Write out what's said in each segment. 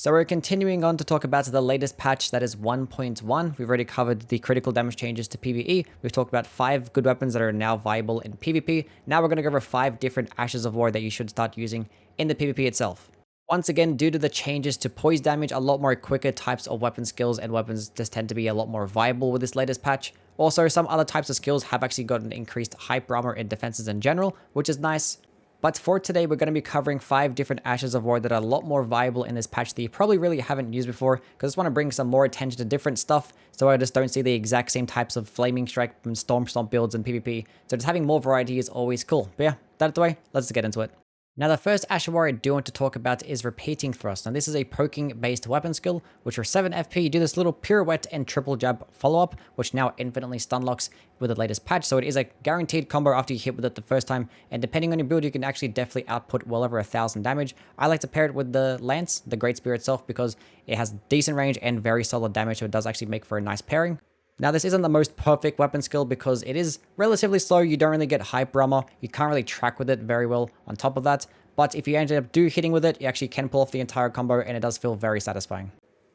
So we're continuing on to talk about the latest patch that is 1.1. We've already covered the critical damage changes to PvE. We've talked about 5 good weapons that are now viable in PvP. Now we're going to go over 5 different Ashes of War that you should start using in the PvP itself. Once again, due to the changes to poise damage, a lot more quicker types of weapon skills and weapons just tend to be a lot more viable with this latest patch. Also, some other types of skills have actually gotten increased hyper armor and defenses in general, which is nice. But for today, we're going to be covering 5 different Ashes of War that are a lot more viable in this patch that you probably really haven't used before, because I just want to bring some more attention to different stuff, so I just don't see the exact same types of Flaming Strike and Storm Stomp builds in PvP. So just having more variety is always cool. But yeah, that out of the way, let's get into it. Now, the first Ash of War I do want to talk about is Repeating Thrust. Now, this is a poking-based weapon skill, which for 7 FP, you do this little pirouette and triple jab follow-up, which now infinitely stun locks with the latest patch. So it is a guaranteed combo after you hit with it the first time, and depending on your build, you can actually definitely output well over 1,000 damage. I like to pair it with the Lance, the Great Spear itself, because it has decent range and very solid damage, so it does actually make for a nice pairing. Now, this isn't the most perfect weapon skill because it is relatively slow. You don't really get hyper armor. You can't really track with it very well on top of that. But if you end up hitting with it, you actually can pull off the entire combo, and it does feel very satisfying.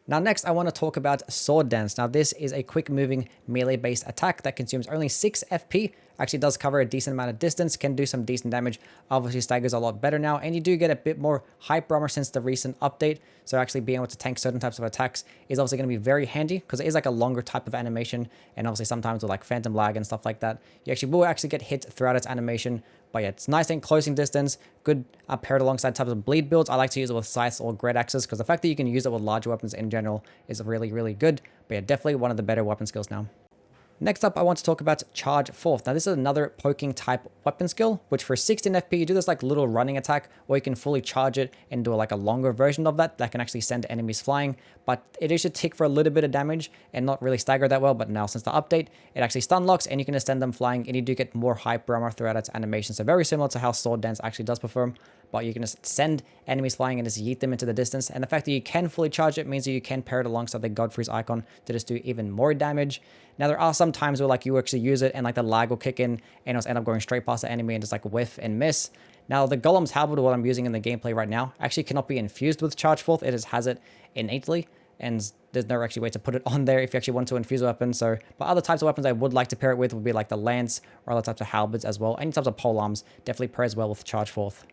Now, next, I want to talk about Sword Dance. Now, this is a quick-moving melee-based attack that consumes only 6 FP. Actually does cover a decent amount of distance, can do some decent damage. Obviously, staggers a lot better now, and you do get a bit more hyper armor since the recent update. So actually being able to tank certain types of attacks is obviously going to be very handy, because it is like a longer type of animation, and obviously sometimes with like phantom lag and stuff like that, you actually will get hit throughout its animation. But yeah, it's nice and closing distance, good paired alongside types of bleed builds. I like to use it with scythes or great axes, because the fact that you can use it with larger weapons in general is really, really good. But yeah, definitely one of the better weapon skills now. Next up, I want to talk about Charge Forth. Now, this is another poking type weapon skill, which for 16 FP, you do this like little running attack, or you can fully charge it and do like a longer version of that can actually send enemies flying. But it is should tick for a little bit of damage and not really stagger that well. But now since the update, it actually stun locks and you can just send them flying, and you do get more hyper armor throughout its animation. So very similar to how Sword Dance actually does perform. But you can just send enemies flying and just yeet them into the distance. And the fact that you can fully charge it means that you can pair it alongside the Godfrey's icon to just do even more damage. Now, there are some times where like you actually use it and like the lag will kick in and it'll just end up going straight past the enemy and just like whiff and miss. Now, the Golem's Halberd, what I'm using in the gameplay right now, actually cannot be infused with Charge Forth. It just has it innately, and there's no actually way to put it on there if you actually want to infuse a weapon. So, but other types of weapons I would like to pair it with would be like the Lance or other types of halberds as well. Any types of polearms definitely pairs well with Charge Forth.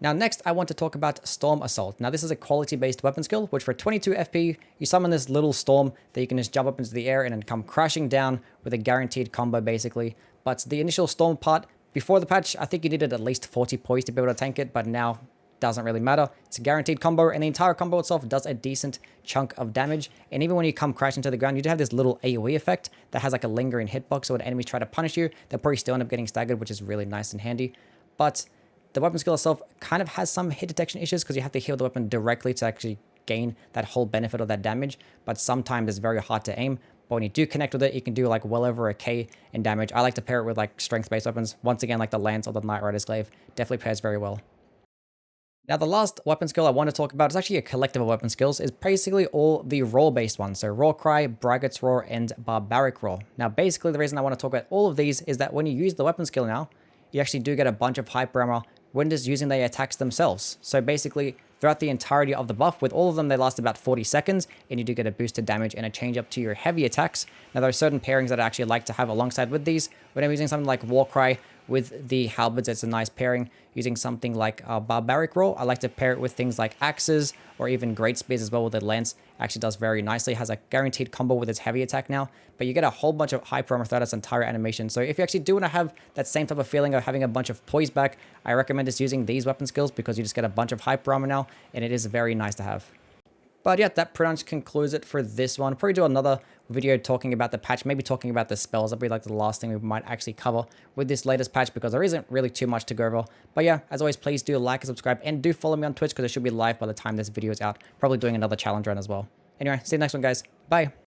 Now, next, I want to talk about Storm Assault. Now, this is a quality-based weapon skill, which for 22 FP, you summon this little storm that you can just jump up into the air and then come crashing down with a guaranteed combo, basically. But the initial storm part, before the patch, I think you needed at least 40 poise to be able to tank it, but now doesn't really matter. It's a guaranteed combo, and the entire combo itself does a decent chunk of damage. And even when you come crashing to the ground, you do have this little AoE effect that has like a lingering hitbox, so when enemies try to punish you, they'll probably still end up getting staggered, which is really nice and handy. But the weapon skill itself kind of has some hit detection issues because you have to heal the weapon directly to actually gain that whole benefit of that damage. But sometimes it's very hard to aim. But when you do connect with it, you can do like well over a K in damage. I like to pair it with like strength-based weapons. Once again, like the Lance or the Knight Rider's Glaive definitely pairs very well. Now, the last weapon skill I want to talk about is actually a collective of weapon skills. Is basically all the roar-based ones. So Roar Cry, Braggart'S Roar, and Barbaric Roar. Now, basically the reason I want to talk about all of these is that when you use the weapon skill now, you actually do get a bunch of hyper armor when just using the attacks themselves. So basically, throughout the entirety of the buff, with all of them, they last about 40 seconds, and you do get a boosted damage and a change up to your heavy attacks. Now, there are certain pairings that I actually like to have alongside with these. When I'm using something like Warcry with the halberds, it's a nice pairing. Using something like Barbaric Roar, I like to pair it with things like axes or even great spears as well with the lance. Actually does very nicely. Has a guaranteed combo with its heavy attack now, but you get a whole bunch of hyper armor throughout its entire animation. So if you actually do want to have that same type of feeling of having a bunch of poise back, I recommend just using these weapon skills because you just get a bunch of hyper armor now, and it is very nice to have. But yeah, that pretty much concludes it for this one. I'll probably do another video talking about the patch, maybe talking about the spells. That'll be like the last thing we might actually cover with this latest patch because there isn't really too much to go over. But yeah, as always, please do like and subscribe, and do follow me on Twitch because it should be live by the time this video is out. Probably doing another challenge run as well. Anyway, see you next one, guys. Bye.